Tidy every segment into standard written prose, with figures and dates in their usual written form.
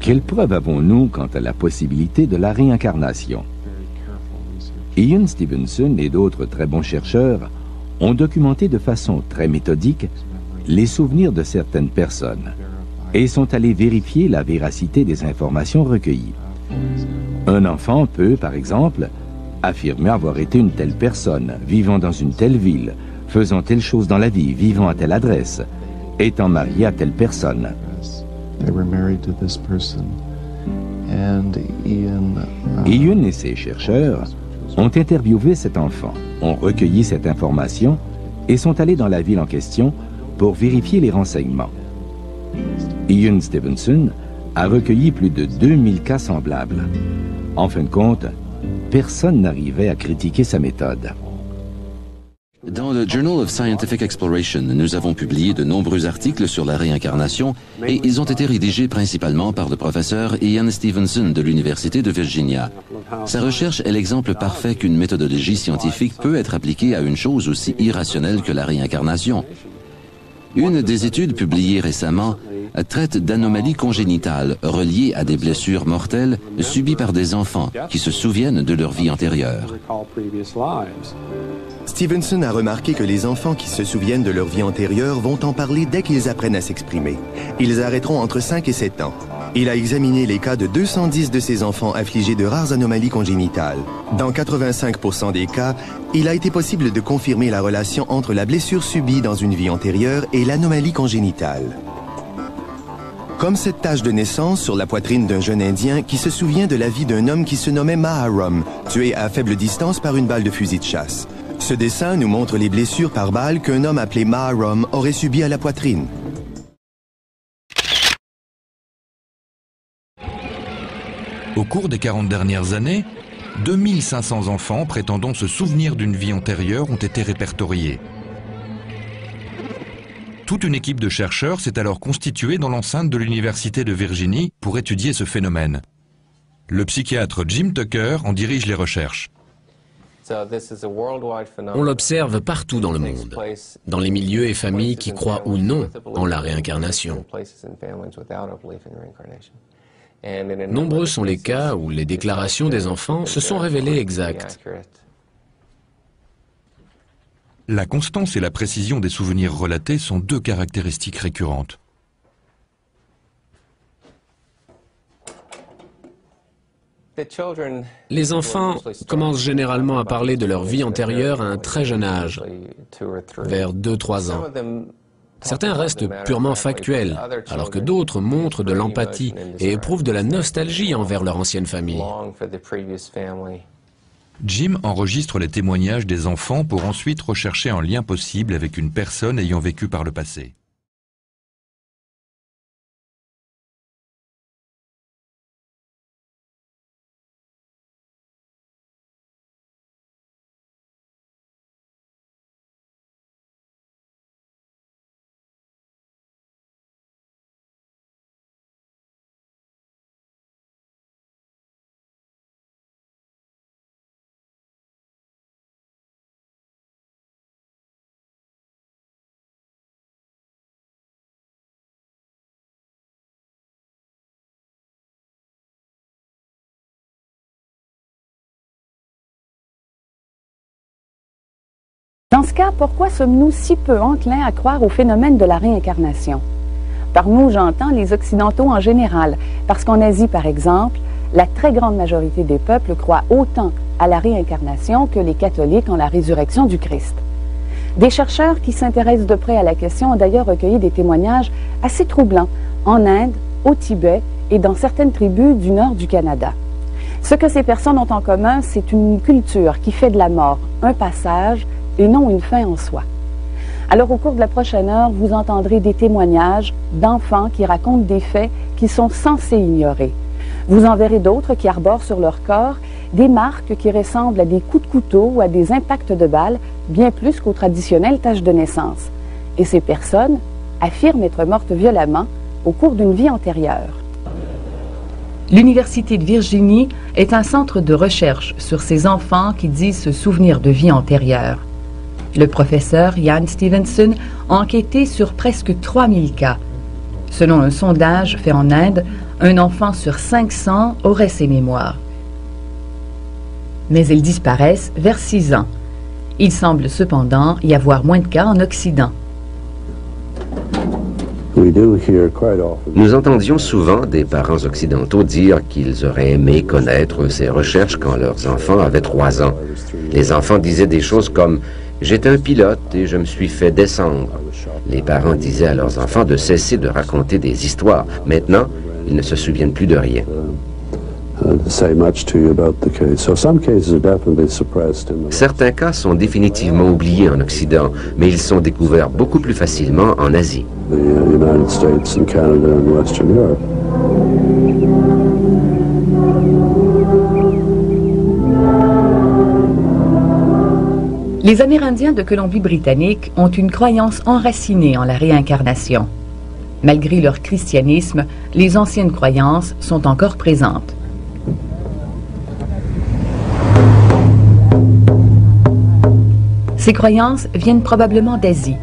Quelle preuve avons-nous quant à la possibilité de la réincarnation? Ian Stevenson et d'autres très bons chercheurs ont documenté de façon très méthodique les souvenirs de certaines personnes et sont allés vérifier la véracité des informations recueillies. Un enfant peut, par exemple, affirmer avoir été une telle personne, vivant dans une telle ville, faisant telle chose dans la vie, vivant à telle adresse, étant marié à telle personne. Ian et ses chercheurs ont interviewé cet enfant, ont recueilli cette information et sont allés dans la ville en question pour vérifier les renseignements. Ian Stevenson a recueilli plus de 2000 cas semblables. En fin de compte, personne n'arrivait à critiquer sa méthode. Dans le Journal of Scientific Exploration, nous avons publié de nombreux articles sur la réincarnation et ils ont été rédigés principalement par le professeur Ian Stevenson de l'Université de Virginia. Sa recherche est l'exemple parfait qu'une méthodologie scientifique peut être appliquée à une chose aussi irrationnelle que la réincarnation. Une des études publiées récemment traite d'anomalies congénitales reliées à des blessures mortelles subies par des enfants qui se souviennent de leur vie antérieure. Stevenson a remarqué que les enfants qui se souviennent de leur vie antérieure vont en parler dès qu'ils apprennent à s'exprimer. Ils arrêteront entre 5 et 7 ans. Il a examiné les cas de 210 de ces enfants affligés de rares anomalies congénitales. Dans 85% des cas, il a été possible de confirmer la relation entre la blessure subie dans une vie antérieure et l'anomalie congénitale. Comme cette tache de naissance sur la poitrine d'un jeune Indien qui se souvient de la vie d'un homme qui se nommait Maharam, tué à faible distance par une balle de fusil de chasse. Ce dessin nous montre les blessures par balle qu'un homme appelé Maharam aurait subies à la poitrine. Au cours des 40 dernières années, 2500 enfants prétendant se souvenir d'une vie antérieure ont été répertoriés. Toute une équipe de chercheurs s'est alors constituée dans l'enceinte de l'Université de Virginie pour étudier ce phénomène. Le psychiatre Jim Tucker en dirige les recherches. On l'observe partout dans le monde, dans les milieux et familles qui croient ou non en la réincarnation. Nombreux sont les cas où les déclarations des enfants se sont révélées exactes. La constance et la précision des souvenirs relatés sont deux caractéristiques récurrentes. Les enfants commencent généralement à parler de leur vie antérieure à un très jeune âge, vers 2-3 ans. Certains restent purement factuels, alors que d'autres montrent de l'empathie et éprouvent de la nostalgie envers leur ancienne famille. Jim enregistre les témoignages des enfants pour ensuite rechercher un lien possible avec une personne ayant vécu par le passé. Dans ce cas, pourquoi sommes-nous si peu enclins à croire au phénomène de la réincarnation? Par nous, j'entends les Occidentaux en général, parce qu'en Asie, par exemple, la très grande majorité des peuples croient autant à la réincarnation que les catholiques en la résurrection du Christ. Des chercheurs qui s'intéressent de près à la question ont d'ailleurs recueilli des témoignages assez troublants en Inde, au Tibet et dans certaines tribus du nord du Canada. Ce que ces personnes ont en commun, c'est une culture qui fait de la mort un passage et non une fin en soi. Alors au cours de la prochaine heure, vous entendrez des témoignages d'enfants qui racontent des faits qui sont censés ignorer. Vous en verrez d'autres qui arborent sur leur corps des marques qui ressemblent à des coups de couteau ou à des impacts de balles, bien plus qu'aux traditionnelles taches de naissance. Et ces personnes affirment être mortes violemment au cours d'une vie antérieure. L'Université de Virginie est un centre de recherche sur ces enfants qui disent se souvenir de vie antérieure. Le professeur Ian Stevenson a enquêté sur presque 3000 cas. Selon un sondage fait en Inde, un enfant sur 500 aurait ces mémoires. Mais elles disparaissent vers 6 ans. Il semble cependant y avoir moins de cas en Occident. Nous entendions souvent des parents occidentaux dire qu'ils auraient aimé connaître ces recherches quand leurs enfants avaient 3 ans. Les enfants disaient des choses comme « J'étais un pilote et je me suis fait descendre ». Les parents disaient à leurs enfants de cesser de raconter des histoires. Maintenant, ils ne se souviennent plus de rien. Certains cas sont définitivement oubliés en Occident, mais ils sont découverts beaucoup plus facilement en Asie. Les Amérindiens de Colombie-Britannique ont une croyance enracinée en la réincarnation. Malgré leur christianisme, les anciennes croyances sont encore présentes. Ces croyances viennent probablement d'Asie.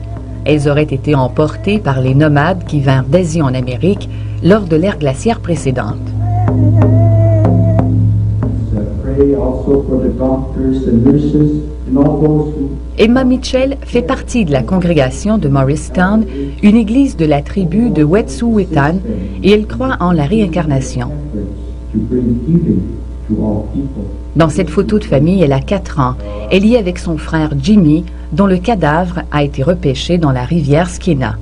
Elles auraient été emportées par les nomades qui vinrent d'Asie en Amérique lors de l'ère glaciaire précédente. Emma Mitchell fait partie de la congrégation de Morristown, une église de la tribu de Wet'suwet'en, et elle croit en la réincarnation. Dans cette photo de famille, elle a 4 ans. Elle y est avec son frère Jimmy, dont le cadavre a été repêché dans la rivière Skeena.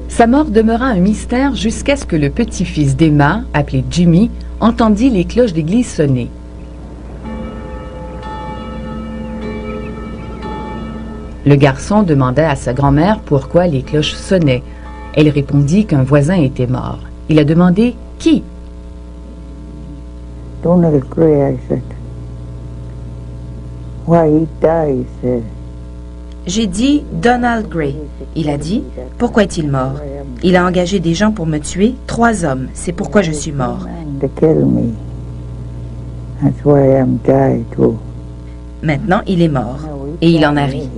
Sa mort demeura un mystère jusqu'à ce que le petit-fils d'Emma, appelé Jimmy, entendit les cloches d'église sonner. Le garçon demanda à sa grand-mère pourquoi les cloches sonnaient. Elle répondit qu'un voisin était mort. Il a demandé « Qui ?» Donald Gray, I said. Why he died, he said. J'ai dit Donald Gray. Il a dit « Pourquoi est-il mort? Il a engagé des gens pour me tuer, 3 hommes. C'est pourquoi je suis mort. » Maintenant, il est mort. Et il en a ri.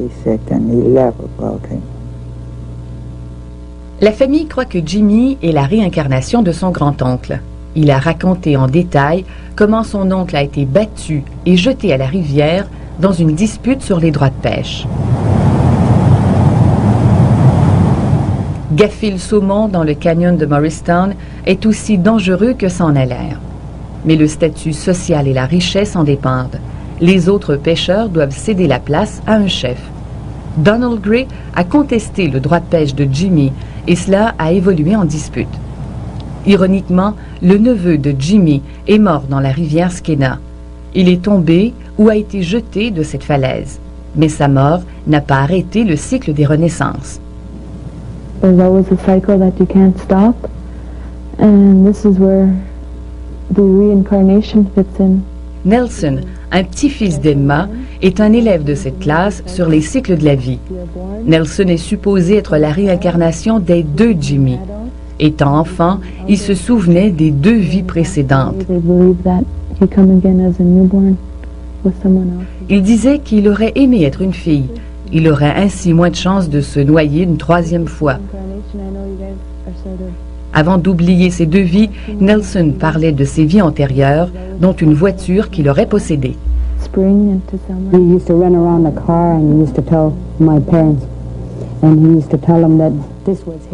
La famille croit que Jimmy est la réincarnation de son grand-oncle. Il a raconté en détail comment son oncle a été battu et jeté à la rivière dans une dispute sur les droits de pêche. Gaffer le saumon dans le canyon de Morristown est aussi dangereux que ça en a l'air. Mais le statut social et la richesse en dépendent. Les autres pêcheurs doivent céder la place à un chef. Donald Gray a contesté le droit de pêche de Jimmy et cela a évolué en dispute. Ironiquement, le neveu de Jimmy est mort dans la rivière Skeena. Il est tombé ou a été jeté de cette falaise. Mais sa mort n'a pas arrêté le cycle des renaissances. There's always a cycle that you can't stop, and this is where the reincarnation fits in. Nelson, un petit-fils d'Emma, est un élève de cette classe sur les cycles de la vie. Nelson est supposé être la réincarnation des 2 Jimmy. Étant enfant, il se souvenait des 2 vies précédentes. Il disait qu'il aurait aimé être une fille. Il aurait ainsi moins de chances de se noyer une 3e fois. Avant d'oublier ces 2 vies, Nelson parlait de ses vies antérieures, dont une voiture qu'il aurait possédée.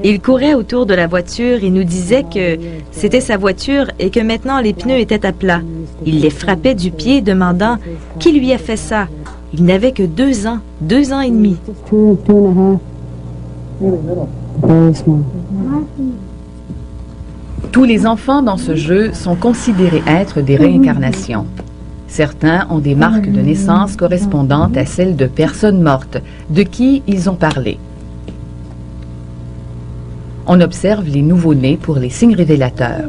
Il courait autour de la voiture et nous disait que c'était sa voiture et que maintenant les pneus étaient à plat. Il les frappait du pied, demandant « Qui lui a fait ça ?» Il n'avait que 2 ans, 2 ans et demi. Tous les enfants dans ce jeu sont considérés être des réincarnations. Certains ont des marques de naissance correspondantes à celles de personnes mortes, de qui ils ont parlé. On observe les nouveau-nés pour les signes révélateurs.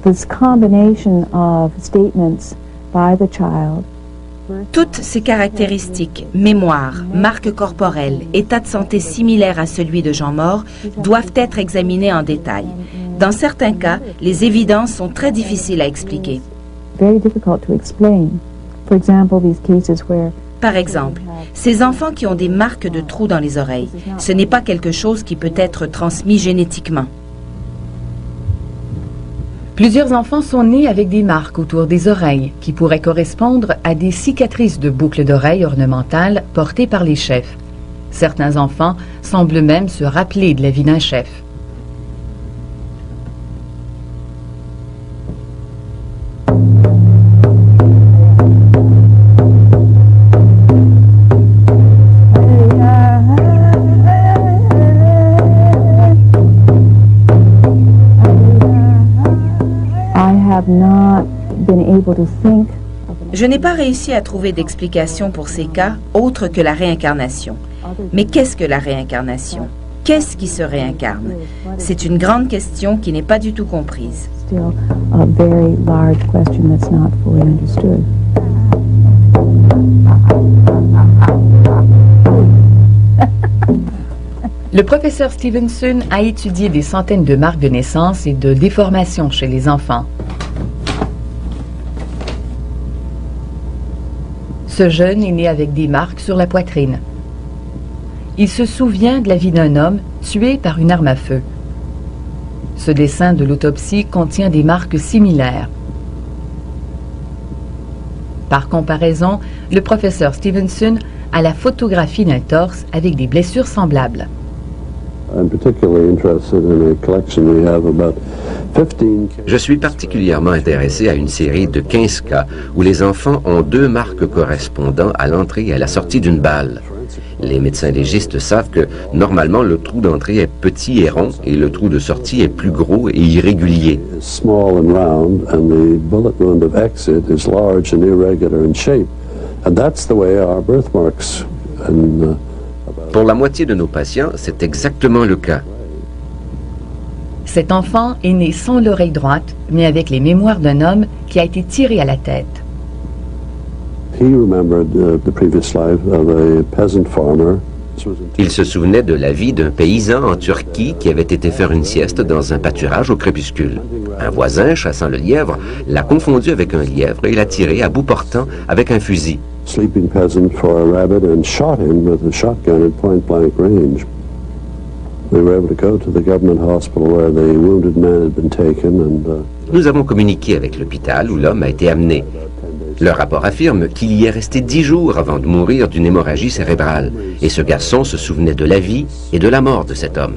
This combination of statements by the child. Toutes ces caractéristiques, mémoire, marque corporelle, état de santé similaire à celui de gens morts, doivent être examinées en détail. Dans certains cas, les évidences sont très difficiles à expliquer. Par exemple, ces enfants qui ont des marques de trous dans les oreilles, ce n'est pas quelque chose qui peut être transmis génétiquement. Plusieurs enfants sont nés avec des marques autour des oreilles qui pourraient correspondre à des cicatrices de boucles d'oreilles ornementales portées par les chefs. Certains enfants semblent même se rappeler de la vie d'un chef. Je n'ai pas réussi à trouver d'explication pour ces cas autre que la réincarnation. Mais qu'est-ce que la réincarnation? Qu'est-ce qui se réincarne? C'est une grande question qui n'est pas du tout comprise. Le professeur Stevenson a étudié des centaines de marques de naissance et de déformations chez les enfants. Ce jeune est né avec des marques sur la poitrine. Il se souvient de la vie d'un homme tué par une arme à feu. Ce dessin de l'autopsie contient des marques similaires. Par comparaison, le professeur Stevenson a la photographie d'un torse avec des blessures semblables. Je suis particulièrement intéressé à une série de 15 cas où les enfants ont deux marques correspondant à l'entrée et à la sortie d'une balle. Les médecins légistes savent que, normalement, le trou d'entrée est petit et rond et le trou de sortie est plus gros et irrégulier. Pour la moitié de nos patients, c'est exactement le cas. Cet enfant est né sans l'oreille droite, mais avec les mémoires d'un homme qui a été tiré à la tête. Il se souvenait de la vie d'un paysan en Turquie qui avait été faire une sieste dans un pâturage au crépuscule. Un voisin, chassant le lièvre, l'a confondu avec un lièvre et l'a tiré à bout portant avec un fusil. Sleeping peasant for a rabbit and shot him with a shotgun at point-blank range. We were able to go to the government hospital where the wounded man had been taken and Nous avons communiqué avec l'hôpital où l'homme a été amené. Le rapport affirme qu'il y est resté 10 jours avant de mourir d'une hémorragie cérébrale. Et ce garçon se souvenait de la vie et de la mort de cet homme.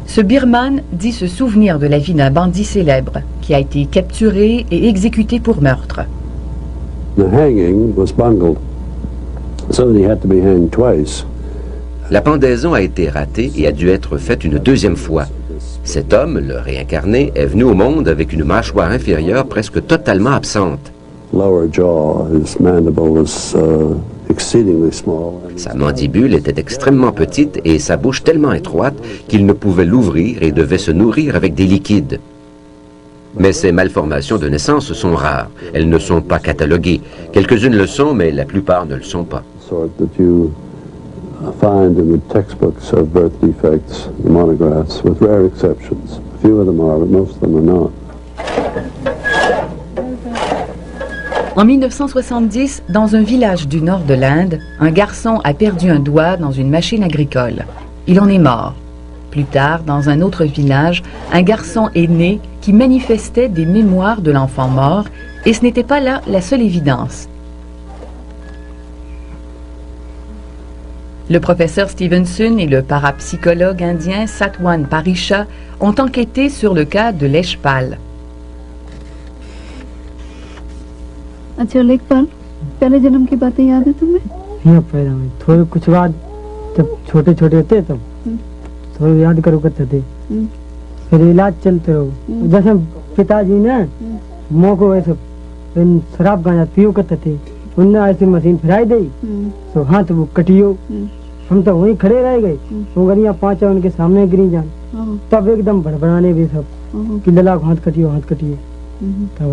Ce Birman dit se souvenir de la vie d'un bandit célèbre qui a été capturé et exécuté pour meurtre. La pendaison a été ratée et a dû être faite une deuxième fois. Cet homme, le réincarné, est venu au monde avec une mâchoire inférieure presque totalement absente. Sa mandibule était extrêmement petite et sa bouche tellement étroite qu'il ne pouvait l'ouvrir et devait se nourrir avec des liquides. Mais ces malformations de naissance sont rares. Elles ne sont pas cataloguées. Quelques-unes le sont, mais la plupart ne le sont pas. Find in the textbooks of birth defects, the monographs, with rare exceptions. A few of them are, but most of them are not. En 1970, dans un village du nord de l'Inde, un garçon a perdu un doigt dans une machine agricole. Il en est mort. Plus tard, dans un autre village, un garçon est né qui manifestait des mémoires de l'enfant mort, et ce n'était pas là la seule évidence. Le professeur Stevenson et le parapsychologue indien Satwan Parisha ont enquêté sur le cas de Leshpal. अच्छा लेखपाल, पहले जन्म की बातें याद है तुम्हें? यहाँ पैदा हुए थोड़े कुछ बाद जब छोटे छोटे होते तब थोड़े याद करो करते थे फिर इलाज चलते रहो जैसे पिताजी ने मोह को ऐसे शराब गांजा पियो करते थे उनने ऐसी मशीन फिराई दी तो हाथ वो कटियो हम तो वहीं खड़े रह गए वो गरिया पांच उनके सामने गिरी जान तब एकदम भड़बड़ाने भी सब कि लला हाथ कटियो तब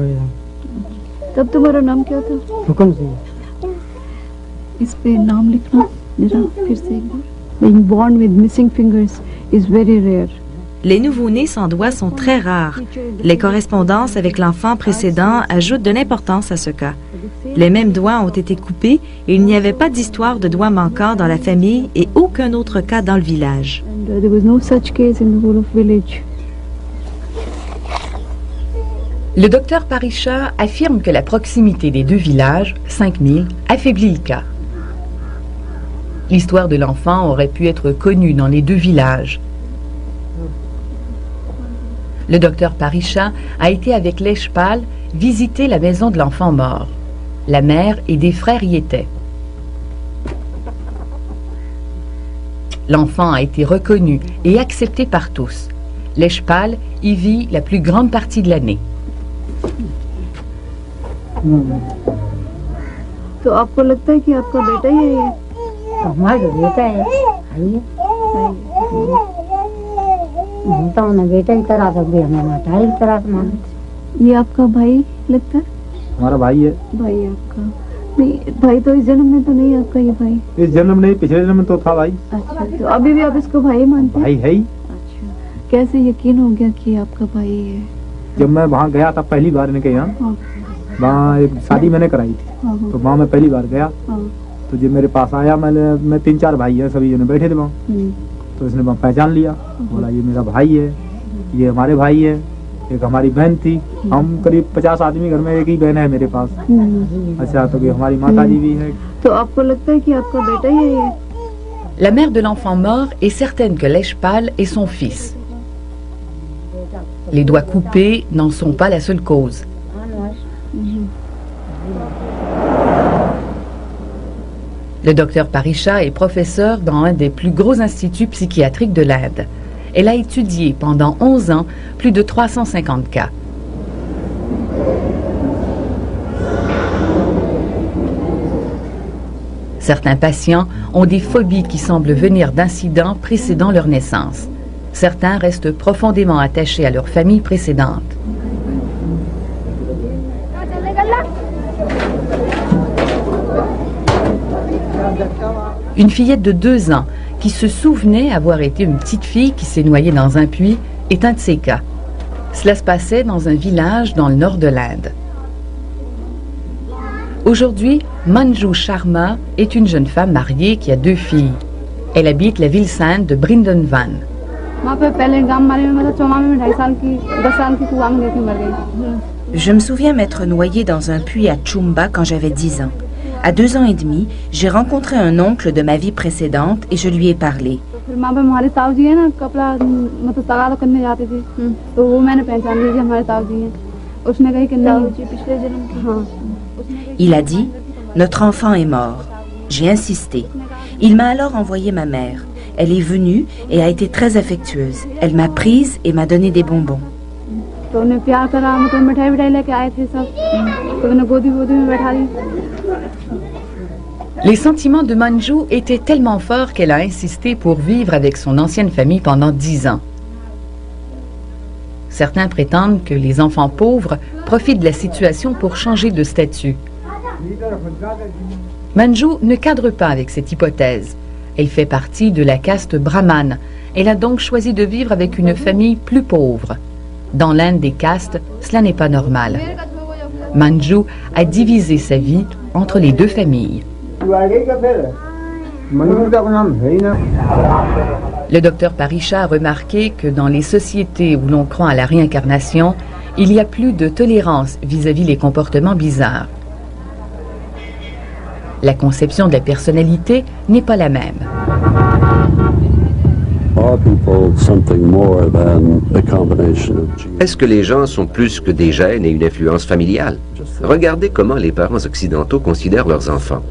तब तुम्हारा नाम क्या था? हुक्म सिंह। इस पे नाम लिखना जरा फिर से एक बार। being born with missing fingers is very rare. Les nouveau-nés sans doigts sont très rares. Les correspondances avec l'enfant précédent ajoutent de l'importance à ce cas. Les mêmes doigts ont été coupés et il n'y avait pas d'histoire de doigts manquants dans la famille et aucun autre cas dans le village. And, there was no such case in the whole of village. Le docteur Parisha affirme que la proximité des deux villages, 5000, affaiblit le cas. L'histoire de l'enfant aurait pu être connue dans les deux villages. Le docteur Parisha a été avec Leshpal visiter la maison de l'enfant mort. La mère et des frères y étaient. L'enfant a été reconnu et accepté par tous. Leshpal y vit la plus grande partie de l'année. तो आपको लगता है कि आपका बेटा ही है ये? हमारा बेटा है हम तो उन्हें बेटा की तरह से भी हमें माता की तरह से मानते। ये आपका भाई लगता है? हमारा भाई है। भाई आपका नहीं, भाई तो इस जन्म में तो नहीं आपका ये भाई? इस जन्म नहीं, पिछले जन्म में तो था भाई। अच्छा, तो अभी भी आप इसको भाई मानते हैं? भाई है ही। अच्छा, कैसे यकीन हो गया कि आपका भाई है? जब मैं वहाँ गया था पहली बार इनके यहाँ, वहाँ एक शादी मैंने कराई थी, तो वहाँ मैं पहली बार गया, तो जब मेरे पास आया मैं 3-4 भाई है, सभी जने बैठे थे वहाँ, तो इसने वहाँ पहचान लिया, बोला ये मेरा भाई है, ये हमारे भाई है, एक हमारी बहन थी, हम करीब 50 आदमी घर में, एक ही बहन है मेरे पास। अच्छा, तो हमारी माता जी भी है। तो आपको लगता है कि आपका बेटा ही है ये? La mère de l'enfant mort est certaine que Leshpal est son fils. Les doigts coupés n'en sont pas la seule cause. Le docteur Parisha est professeur dans un des plus gros instituts psychiatriques de l'Inde. Elle a étudié pendant 11 ans plus de 350 cas. Certains patients ont des phobies qui semblent venir d'incidents précédant leur naissance. Certains restent profondément attachés à leur famille précédente. Une fillette de 2 ans qui se souvenait avoir été une petite fille qui s'est noyée dans un puits est un de ces cas. Cela se passait dans un village dans le nord de l'Inde. Aujourd'hui, Manju Sharma est une jeune femme mariée qui a 2 filles. Elle habite la ville sainte de Brindavan. Je me souviens m'être noyée dans un puits à Chumba quand j'avais 10 ans. À 2 ans et demi, j'ai rencontré un oncle de ma vie précédente et je lui ai parlé. Il a dit, notre enfant est mort. J'ai insisté. Il m'a alors envoyé ma mère. Elle est venue et a été très affectueuse. Elle m'a prise et m'a donné des bonbons. Les sentiments de Manju étaient tellement forts qu'elle a insisté pour vivre avec son ancienne famille pendant 10 ans. Certains prétendent que les enfants pauvres profitent de la situation pour changer de statut. Manju ne cadre pas avec cette hypothèse. Elle fait partie de la caste brahmane. Elle a donc choisi de vivre avec une famille plus pauvre. Dans l'Inde des castes, cela n'est pas normal. Manju a divisé sa vie entre les 2 familles. Le docteur Parisha a remarqué que dans les sociétés où l'on croit à la réincarnation, il y a plus de tolérance vis-à-vis les comportements bizarres. La conception de la personnalité n'est pas la même. Est-ce que les gens sont plus que des gènes et une influence familiale? Regardez comment les parents occidentaux considèrent leurs enfants.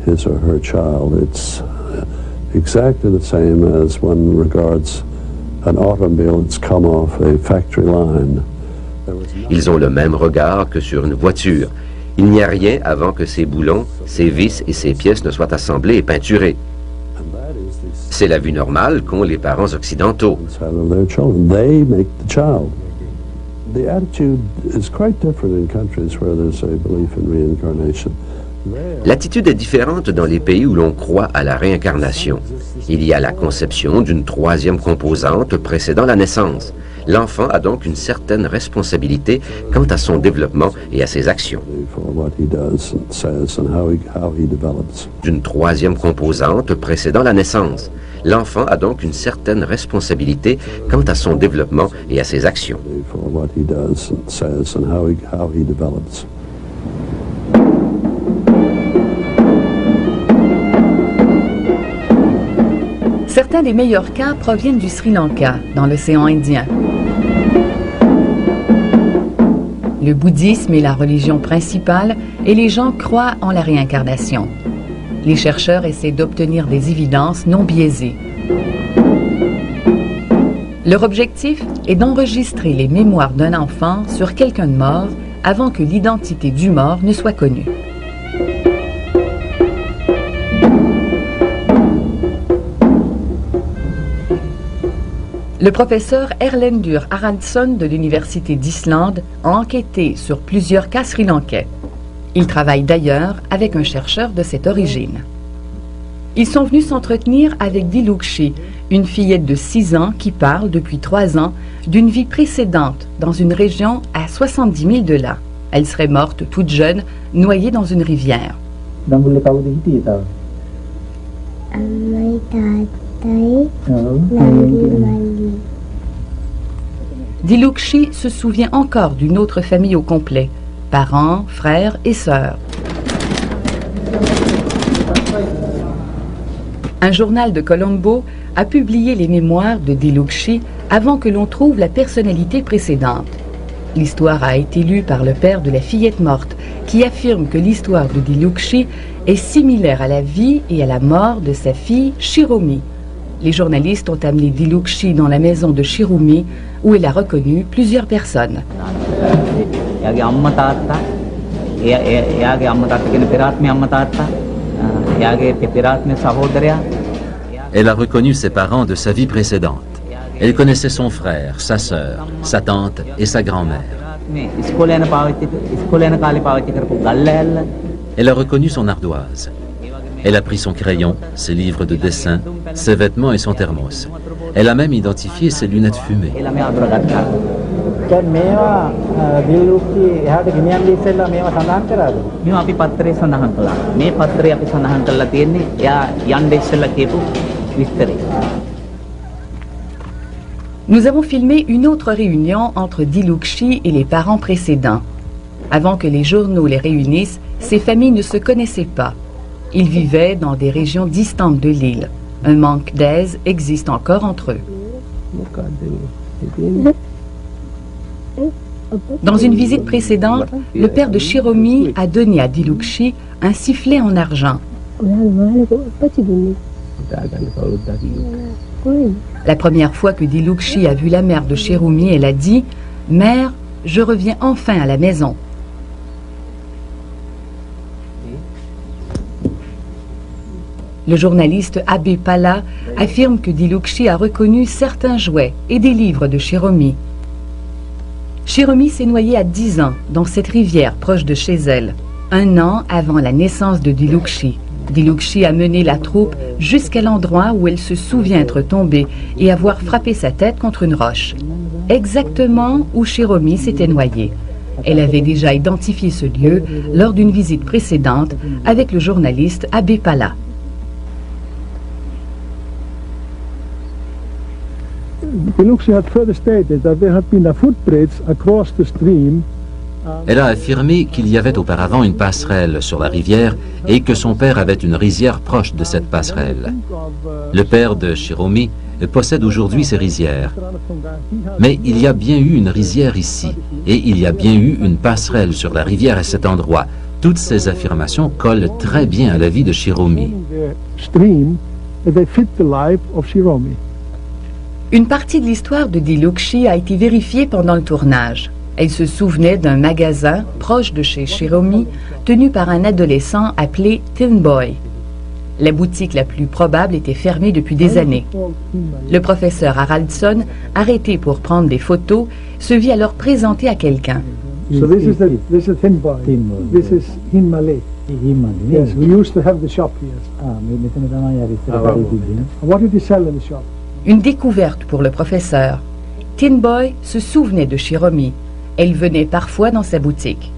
His or her child. It's exactly the same as one regards an automobile that's come off a factory line. Ils ont le même regard que sur une voiture. Il n'y a rien avant que ses boulons, ses vis et ses pièces ne soient assemblés et peinturés. C'est la vue normale qu'ont les parents occidentaux. They make the child. The attitude is quite different in countries where there's a belief in reincarnation. L'attitude est différente dans les pays où l'on croit à la réincarnation. Il y a la conception d'une troisième composante précédant la naissance. L'enfant a donc une certaine responsabilité quant à son développement et à ses actions. D'une troisième composante précédant la naissance. L'enfant a donc une certaine responsabilité quant à son développement et à ses actions. Certains des meilleurs cas proviennent du Sri Lanka, dans l'océan Indien. Le bouddhisme est la religion principale et les gens croient en la réincarnation. Les chercheurs essaient d'obtenir des évidences non biaisées. Leur objectif est d'enregistrer les mémoires d'un enfant sur quelqu'un de mort avant que l'identité du mort ne soit connue. Le professeur Erlendur Haraldsson de l'Université d'Islande a enquêté sur plusieurs cas sri-lankais. Il travaille d'ailleurs avec un chercheur de cette origine. Ils sont venus s'entretenir avec Dilukshi, une fillette de 6 ans qui parle depuis 3 ans d'une vie précédente dans une région à 70 000 de là. Elle serait morte toute jeune, noyée dans une rivière. Dilukshi se souvient encore d'une autre famille au complet, parents, frères et sœurs. Un journal de Colombo a publié les mémoires de Dilukshi avant que l'on trouve la personnalité précédente. L'histoire a été lue par le père de la fillette morte, qui affirme que l'histoire de Dilukshi est similaire à la vie et à la mort de sa fille Shiromi. Les journalistes ont amené Dilukshi dans la maison de Shiromi, où elle a reconnu plusieurs personnes. Elle a reconnu ses parents de sa vie précédente. Elle connaissait son frère, sa sœur, sa tante et sa grand-mère. Elle a reconnu son ardoise. Elle a pris son crayon, ses livres de dessin, ses vêtements et son thermos. Elle a même identifié ses lunettes fumées. Nous avons filmé une autre réunion entre Dilukshi et les parents précédents. Avant que les journaux les réunissent, ces familles ne se connaissaient pas. Ils vivaient dans des régions distantes de l'île. Un manque d'aise existe encore entre eux. Dans une visite précédente, le père de Shiromi a donné à Dilukshi un sifflet en argent. La première fois que Dilukshi a vu la mère de Shiromi, elle a dit « Mère, je reviens enfin à la maison ». Le journaliste Abe Pala affirme que Dilukshi a reconnu certains jouets et des livres de Shiromi. Shiromi s'est noyée à 10 ans dans cette rivière proche de chez elle, 1 an avant la naissance de Dilukshi. Dilukshi a mené la troupe jusqu'à l'endroit où elle se souvient être tombée et avoir frappé sa tête contre une roche, exactement où Shiromi s'était noyée. Elle avait déjà identifié ce lieu lors d'une visite précédente avec le journaliste Abe Pala. Elle a affirmé qu'il y avait auparavant une passerelle sur la rivière et que son père avait une rizière proche de cette passerelle. Le père de Shiromi possède aujourd'hui ces rizières. Mais il y a bien eu une rizière ici et il y a bien eu une passerelle sur la rivière à cet endroit. Toutes ces affirmations collent très bien à la vie de Shiromi. Une partie de l'histoire de Dilukshi a été vérifiée pendant le tournage. Elle se souvenait d'un magasin proche de chez Shiromi, tenu par un adolescent appelé Tin Boy. La boutique la plus probable était fermée depuis des années. Le professeur Haraldsson, arrêté pour prendre des photos, se vit alors présenter à quelqu'un. Yes, we used to have the shop here. What did he sell in the shop? Une découverte pour le professeur. Tin Boy se souvenait de Shiromi. Elle venait parfois dans sa boutique.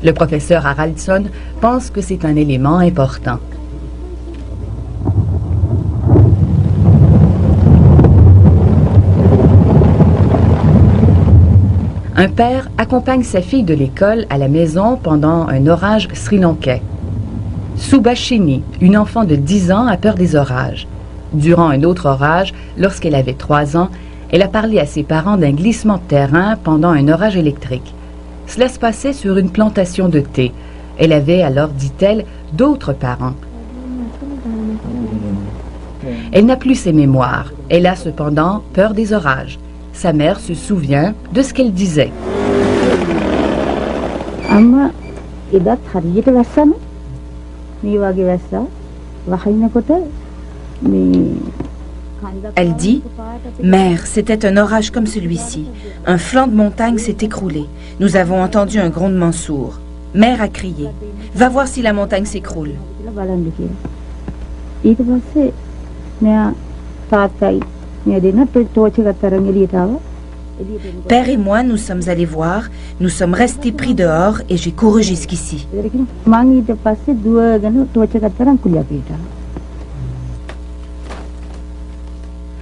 Le professeur Haraldson pense que c'est un élément important. Un père accompagne sa fille de l'école à la maison pendant un orage sri-lankais. Subhashini, une enfant de 10 ans, a peur des orages. Durant un autre orage, lorsqu'elle avait 3 ans, elle a parlé à ses parents d'un glissement de terrain pendant un orage électrique. Cela se passait sur une plantation de thé. Elle avait alors, dit-elle, d'autres parents. Elle n'a plus ses mémoires. Elle a cependant peur des orages. Sa mère se souvient de ce qu'elle disait. Elle dit, « Mère, c'était un orage comme celui-ci. Un flanc de montagne s'est écroulé. Nous avons entendu un grondement sourd. Mère a crié, « Va voir si la montagne s'écroule. » Père et moi, nous sommes allés voir, nous sommes restés pris dehors et j'ai couru jusqu'ici.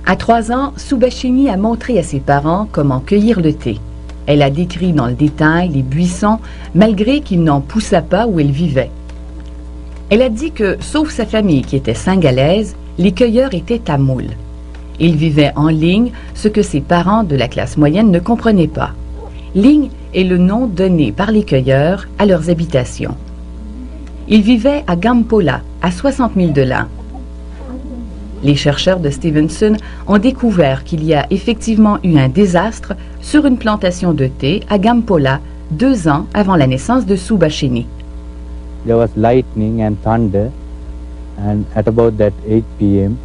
À 3 ans, Subhashini a montré à ses parents comment cueillir le thé. Elle a décrit dans le détail les buissons, malgré qu'il n'en poussa pas où elle vivait. Elle a dit que, sauf sa famille qui était singalaise, les cueilleurs étaient tamouls. Ils vivaient en ligne, ce que ses parents de la classe moyenne ne comprenaient pas. Ligne est le nom donné par les cueilleurs à leurs habitations. Ils vivaient à Gampola, à 60 000 de là. Les chercheurs de Stevenson ont découvert qu'il y a effectivement eu un désastre sur une plantation de thé à Gampola 2 ans avant la naissance de Subhashini. There was lightning and thunder, and at about that 8 p.m.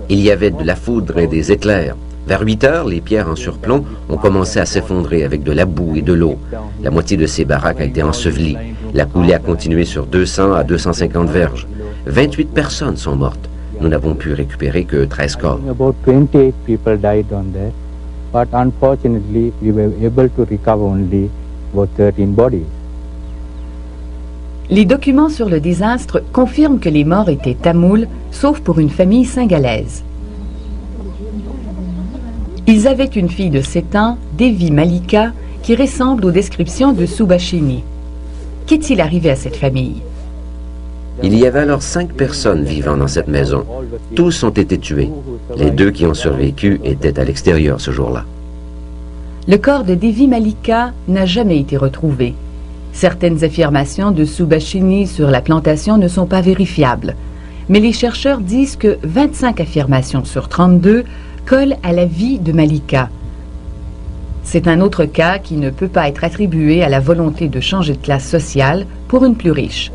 Il y avait de la foudre et des éclairs. Vers 8 heures, les pierres en surplomb ont commencé à s'effondrer avec de la boue et de l'eau. La moitié de ces baraques a été ensevelie. La coulée a continué sur 200 à 250 verges. 28 personnes sont mortes. Nous n'avons pu récupérer que 13 corps. About 28 people died on that, but unfortunately we were able to recover only about 13 bodies. Les documents sur le désastre confirment que les morts étaient tamouls, sauf pour une famille singalaise. Ils avaient une fille de 7 ans, Devi Malika, qui ressemble aux descriptions de Subhashini. Qu'est-il arrivé à cette famille? Il y avait alors 5 personnes vivant dans cette maison. Tous ont été tués. Les 2 qui ont survécu étaient à l'extérieur ce jour-là. Le corps de Devi Malika n'a jamais été retrouvé. Certaines affirmations de Subhashini sur la plantation ne sont pas vérifiables. Mais les chercheurs disent que 25 affirmations sur 32 collent à la vie de Malika. C'est un autre cas qui ne peut pas être attribué à la volonté de changer de classe sociale pour une plus riche.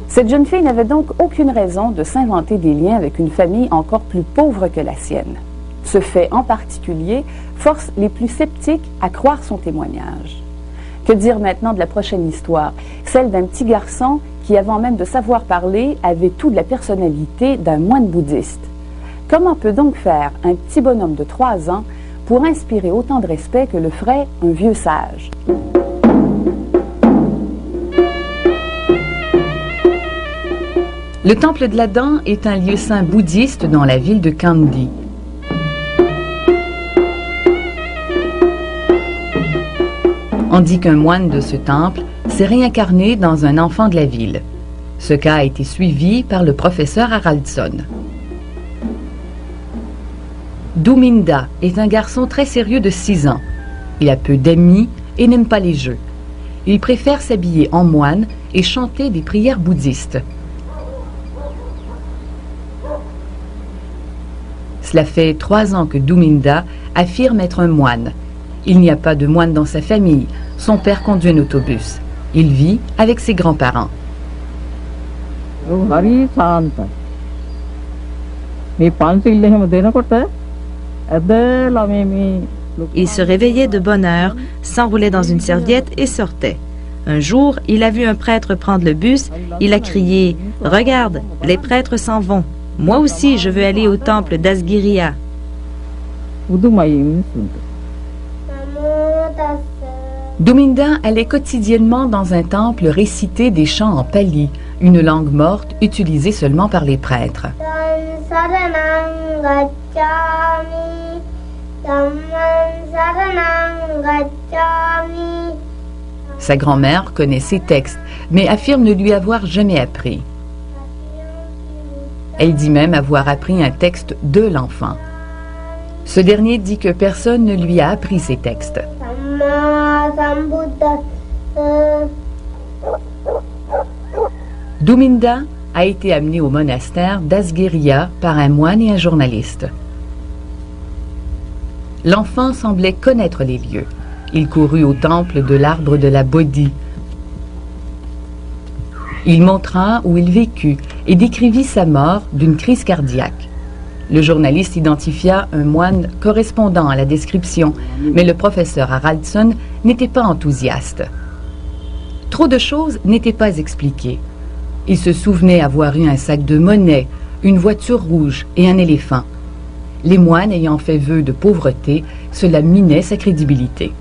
Cette jeune fille n'avait donc aucune raison de s'inventer des liens avec une famille encore plus pauvre que la sienne. Ce fait en particulier force les plus sceptiques à croire son témoignage. Que dire maintenant de la prochaine histoire, celle d'un petit garçon qui, avant même de savoir parler, avait tout de la personnalité d'un moine bouddhiste. Comment peut donc faire un petit bonhomme de 3 ans pour inspirer autant de respect que le ferait un vieux sage? Le temple de la dent est un lieu saint bouddhiste dans la ville de Kandy. On dit qu'un moine de ce temple s'est réincarné dans un enfant de la ville. Ce cas a été suivi par le professeur Haraldson. Duminda est un garçon très sérieux de 6 ans. Il a peu d'amis et n'aime pas les jeux. Il préfère s'habiller en moine et chanter des prières bouddhistes. Cela fait 3 ans que Duminda affirme être un moine. Il n'y a pas de moine dans sa famille. Son père conduit un autobus. Il vit avec ses grands-parents. Il se réveillait de bonne heure, s'enroulait dans une serviette et sortait. Un jour, il a vu un prêtre prendre le bus. Il a crié « Regarde, les prêtres s'en vont. Moi aussi, je veux aller au temple d'Asgiriya. » Duminda allait quotidiennement dans un temple réciter des chants en pali, une langue morte utilisée seulement par les prêtres. Sa grand-mère connaît ces textes, mais affirme ne lui avoir jamais appris. Elle dit même avoir appris un texte de l'enfant. Ce dernier dit que personne ne lui a appris ces textes. Duminda a été amené au monastère d'Asgiriya par un moine et un journaliste. L'enfant semblait connaître les lieux. Il courut au temple de l'arbre de la Bodhi. Il montra où il vécut et décrivit sa mort d'une crise cardiaque. Le journaliste identifia un moine correspondant à la description, mais le professeur Haraldson n'était pas enthousiaste. Trop de choses n'étaient pas expliquées. Il se souvenait avoir eu un sac de monnaie, une voiture rouge et un éléphant. Les moines ayant fait vœu de pauvreté, cela minait sa crédibilité.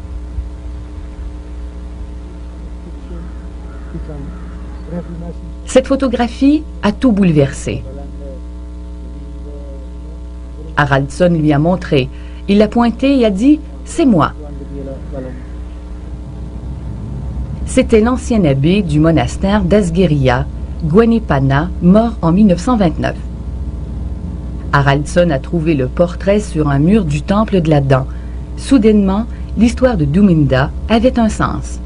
Cette photographie a tout bouleversé. Haraldson lui a montré. Il l'a pointé et a dit « C'est moi ». C'était l'ancien abbé du monastère d'Asgiriya, Gwenepana, mort en 1929. Haraldson a trouvé le portrait sur un mur du temple de la dent. Soudainement, l'histoire de Duminda avait un sens.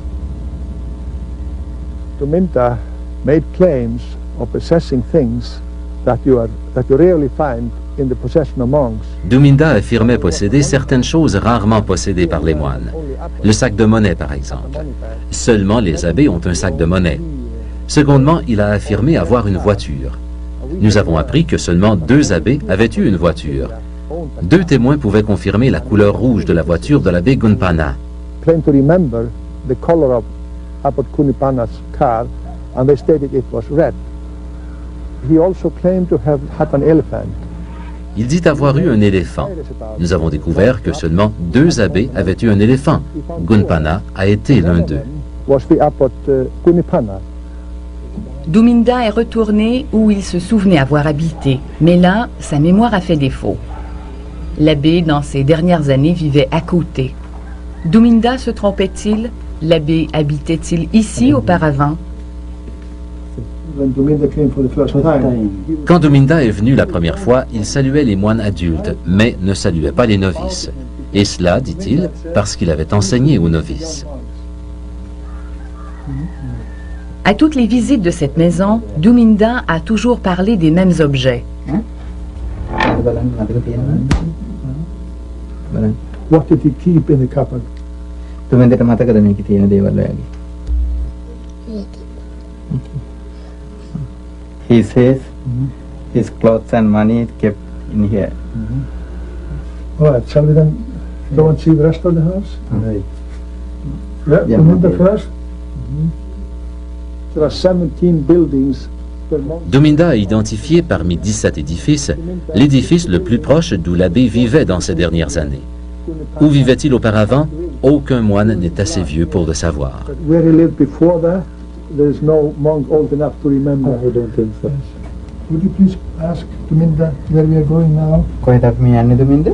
Duminda made claims of possessing things that you rarely find in the possession of monks. Duminda affirmait posséder certaines choses rarement possédées par les moines. Le sac de monnaie, par exemple. Seulement les abbés ont un sac de monnaie. Secondement, il a affirmé avoir une voiture. Nous avons appris que seulement 2 abbés avaient eu une voiture. 2 témoins pouvaient confirmer la couleur rouge de la voiture de l'abbé Gunpana. Claimed to remember the color of Abbot Gunpana's car, and they stated it was red. He also claimed to have had an elephant. Il dit avoir eu un éléphant. Nous avons découvert que seulement 2 abbés avaient eu un éléphant. Gunpana a été l'un d'eux. Duminda est retourné où il se souvenait avoir habité, mais là, sa mémoire a fait défaut. L'abbé, dans ses dernières années, vivait à côté. Duminda se trompait-il? L'abbé habitait-il ici auparavant? Quand Duminda est venu la première fois, il saluait les moines adultes, mais ne saluait pas les novices. Et cela, dit-il, parce qu'il avait enseigné aux novices. À toutes les visites de cette maison, Duminda a toujours parlé des mêmes objets. What did he keep in the cupboard? He says his clothes and money kept in here. All right, shall we then go and see the rest of the house? Right. Yeah, remember first? There are 17 buildings. Duminda a identifié parmi 17 édifices l'édifice le plus proche d'où l'abbé vivait dans ces dernières années. Où vivait-il auparavant? Aucun moine n'est assez vieux pour le savoir. Where he lived before that, there is no monk old enough to remember. I don't think so. Would you please ask Duminda where we are going now? Kau dah punya ni Duminda?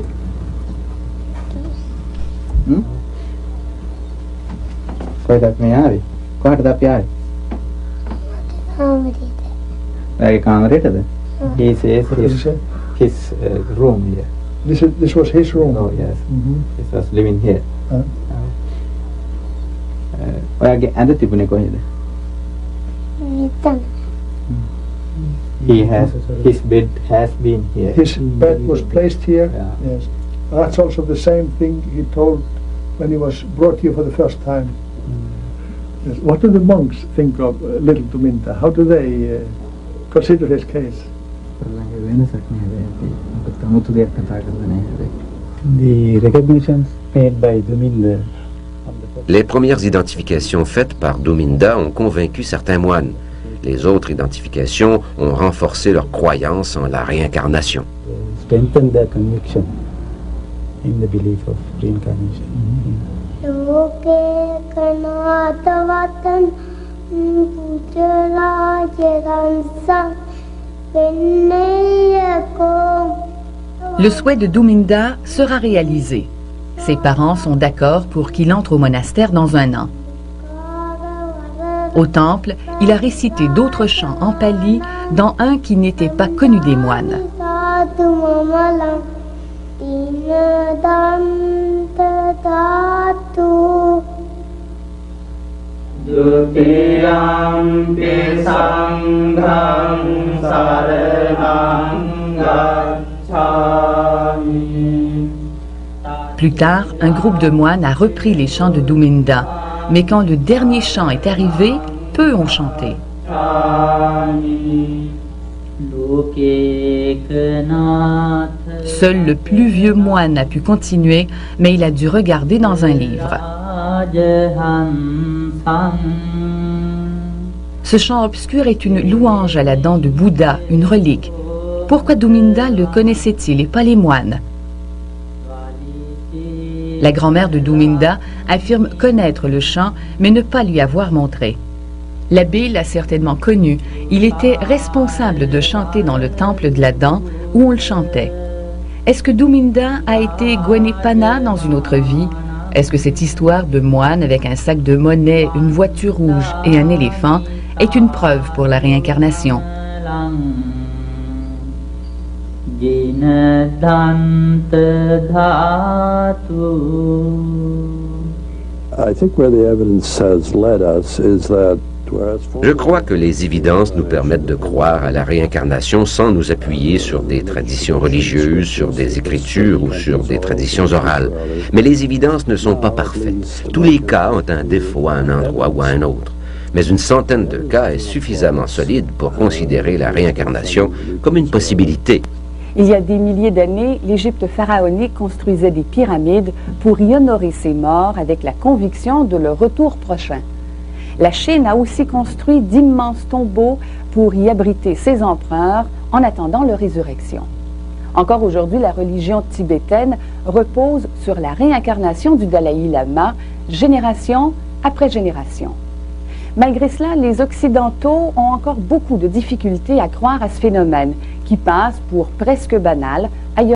Kau dah punya hari? Kau ada tapi hari? Lagi kamar itu. He says his room here. This was his room. Oh yes. He was living here. Lagi ada tipu ni kau ini. His bed has been here. His bed was placed here. Yeah. Yes. That's also the same thing he told when he was brought here for the first time. Yes. What do the monks think of little Duminda? How do they consider his case? The recognitions made by Duminda Les premières identifications faites par Dhominda ont convaincu certains moines. Les autres identifications ont renforcé leur croyance en la réincarnation. Strengthen their conviction in the belief of reincarnation. Le souhait de Dhominda sera réalisé. Ses parents sont d'accord pour qu'il entre au monastère dans un an. Au temple, il a récité d'autres chants en pali, dans un qui n'était pas connu des moines. Plus tard, un groupe de moines a repris les chants de Dhominda, mais quand le dernier chant est arrivé, peu ont chanté. Seul le plus vieux moine a pu continuer, mais il a dû regarder dans un livre. Ce chant obscur est une louange à la dent de Bouddha, une relique. Pourquoi Dhominda le connaissait-il et pas les moines? La grand-mère de Dhominda affirme connaître le chant, mais ne pas lui avoir montré. L'abbé l'a certainement connu. Il était responsable de chanter dans le temple de la dent, où on le chantait. Est-ce que Dhominda a été Gwenepana dans une autre vie? Est-ce que cette histoire de moine avec un sac de monnaie, une voiture rouge et un éléphant est une preuve pour la réincarnation? Je crois que les évidences nous permettent de croire à la réincarnation sans nous appuyer sur des traditions religieuses, sur des écritures ou sur des traditions orales. Mais les évidences ne sont pas parfaites. Tous les cas ont un défaut à un endroit ou à un autre. Mais une centaine de cas est suffisamment solide pour considérer la réincarnation comme une possibilité. Il y a des milliers d'années, l'Égypte pharaonique construisait des pyramides pour y honorer ses morts avec la conviction de leur retour prochain. La Chine a aussi construit d'immenses tombeaux pour y abriter ses empereurs en attendant leur résurrection. Encore aujourd'hui, la religion tibétaine repose sur la réincarnation du Dalai Lama, génération après génération. Malgré cela, les Occidentaux ont encore beaucoup de difficultés à croire à ce phénomène qui passe pour presque banal ailleurs.